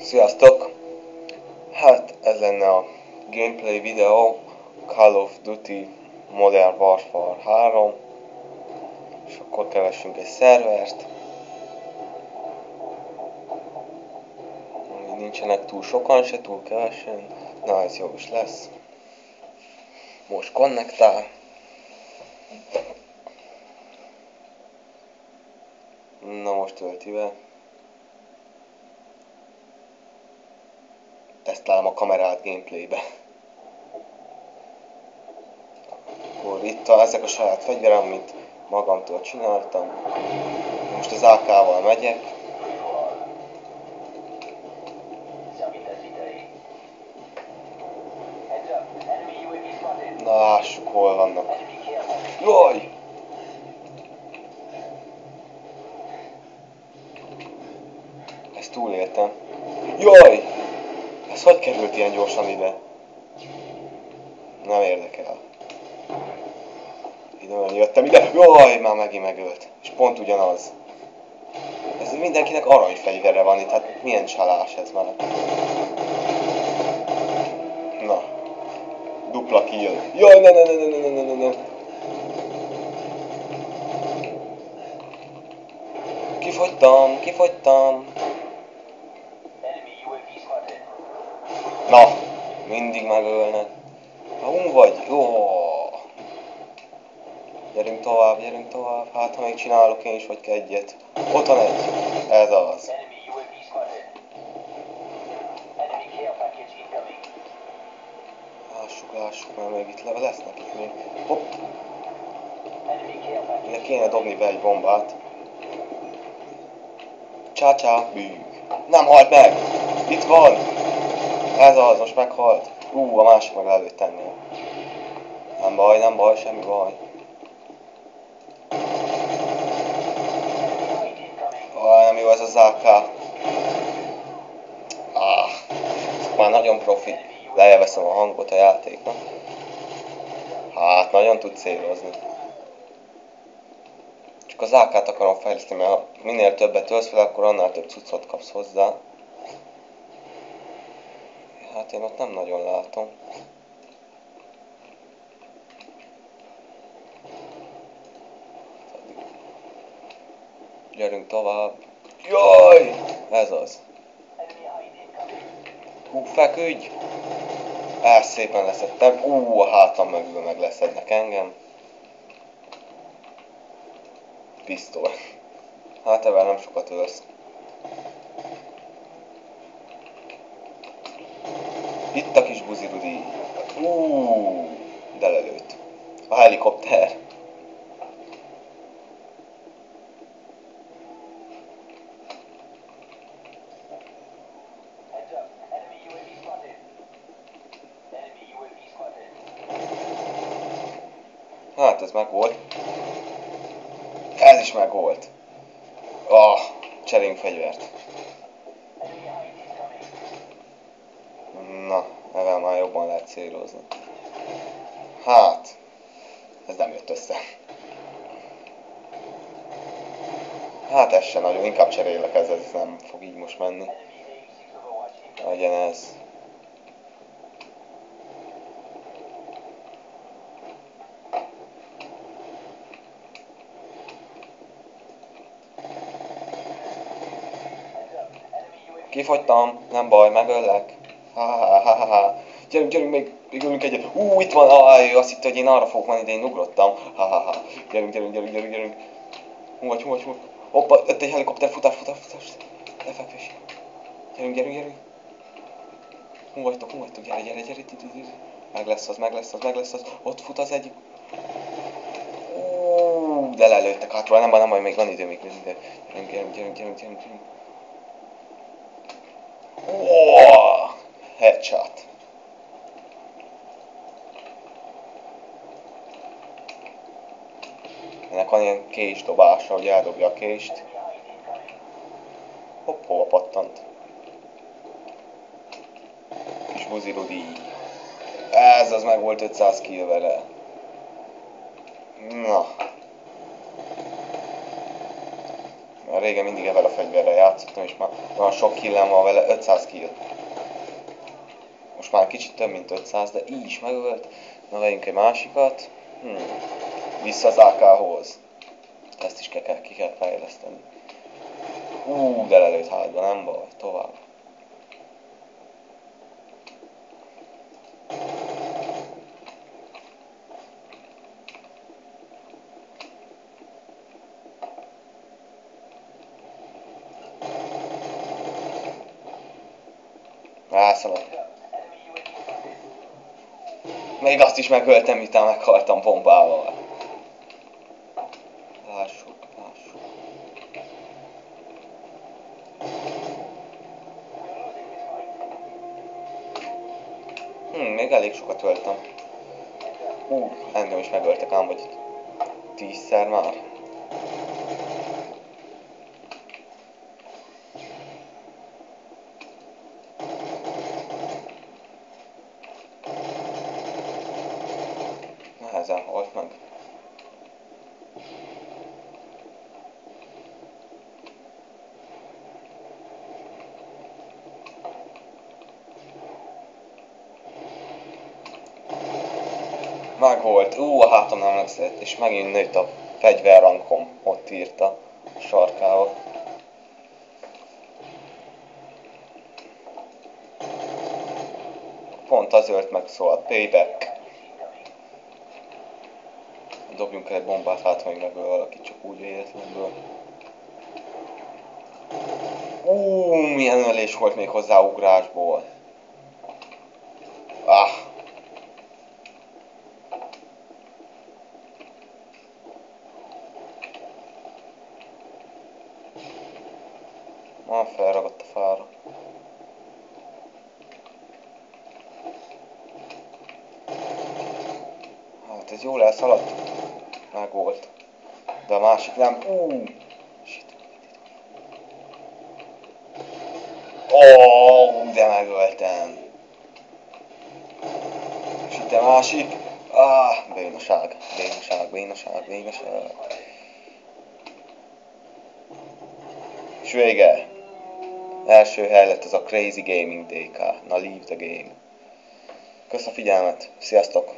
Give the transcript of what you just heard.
Sziasztok! Hát ez lenne a gameplay videó Call of Duty Modern Warfare 3, és akkor keressünk egy szervert. Nincsenek túl sokan, se túl kevesen. Na, ez jó is lesz. Most konnektál. Na, most tölti be. Tesztelem a kamerát gameplaybe. Akkor itt ezek a saját fegyverem, amit magamtól csináltam. Most az AK-val megyek. Na, lássuk, hol vannak. Jaj! Ezt túléltem. Jaj! Ez hogy került ilyen gyorsan ide? Nem érdekel. Időn jöttem ide. Jaj, már megint megölt. És pont ugyanaz. Ez mindenkinek aranyfegyvere van itt, hát milyen csalás ez már. Na. Dupla kill. Jaj, ne. Kifogytam. Na, mindig megölnek. Ha vagy? Jó. Gyerünk tovább. Hát, ha még csinálok én is vagy egyet. Ott van egy. Ez az. Lássuk, mert még itt lesznek itt még. Hopp. Ugye kéne dobni be egy bombát. Csá, bűg. Nem halt meg! Itt van! Ez az, most meghalt. A másik meg lelőtt ennél. Nem baj, semmi baj. Nem jó ez az AK. Ez már nagyon profi. Lejjeveszem a hangot a játéknak. Hát, nagyon tud célozni. Csak az AK-t akarom fejleszteni, mert minél többet ölsz fel, akkor annál több cuccot kapsz hozzá. Hát én ott nem nagyon látom. Gyerünk tovább. Jaj! Ez az. Feküdj! Szépen leszettem. A hátam mögül meg leszednek engem. Pisztoly. Hát ebben nem sokat ölsz. Itt a kis buzirudi. De lelőtt. A helikopter. Hát ez meg volt. Ez is meg volt. Cseréljünk fegyvert. Na, ezzel már jobban lehet célozni. Hát, ez nem jött össze. Hát ez se nagyon, inkább cserélek, ez nem fog így most menni. Legyen ez. Kifogytam, nem baj, megöllek. Ha. Gyerünk, még ülünk egyet. Itt van, azt hitte, hogy én arra fogok menni, de én ugrottam. Ha. Gyerünk. Hú. Hoppa, ott egy helikopter, futás. Lefekvés. Gyerünk. Hú vagytok, gyere. Meg lesz az. Ott fut az egyik. De lelőttek hátról, nem baj, még van idő, Gyerünk. Headshot. Ennek van ilyen késdobása, hogy eldobja a kést. Hopp, hova pattant. Kis buzirudi. Ez az meg volt 500 kill vele. Na. Már régen mindig ebben a fegyverrel játszottam, és már olyan sok killem van vele, 500 kill. Most már kicsit több mint 500, de így is megölt. Na vegyünk egy másikat. Vissza az AK-hoz. Ezt is ki kell fejleszteni. De lelőtt hátba, nem baj, tovább. Rászaladt. Még azt is megöltem, miután meghaltam bombával. Lássuk. Még elég sokat öltem. Engem is megöltek ám, vagy 10-szer már. Nehezen halt meg. Megvolt. A hátam nem lesz, és megint nőtt a fegyverrankom. Ott írta a sarkába. Pont az ölt meg, szóval payback. Dobjunk el egy bombát, hát még megöl valaki, csak úgy véletlenből. Milyen ölés volt még hozzá ugrásból. Felragadt a fára. Hát ez jól elszaladt. Meg volt. De a másik nem. Shit. De megöltem. És itt a másik. Bénaság. És vége. Első hely lett ez a Crazy Gaming DK. Na leave the game. Kösz a figyelmet. Sziasztok!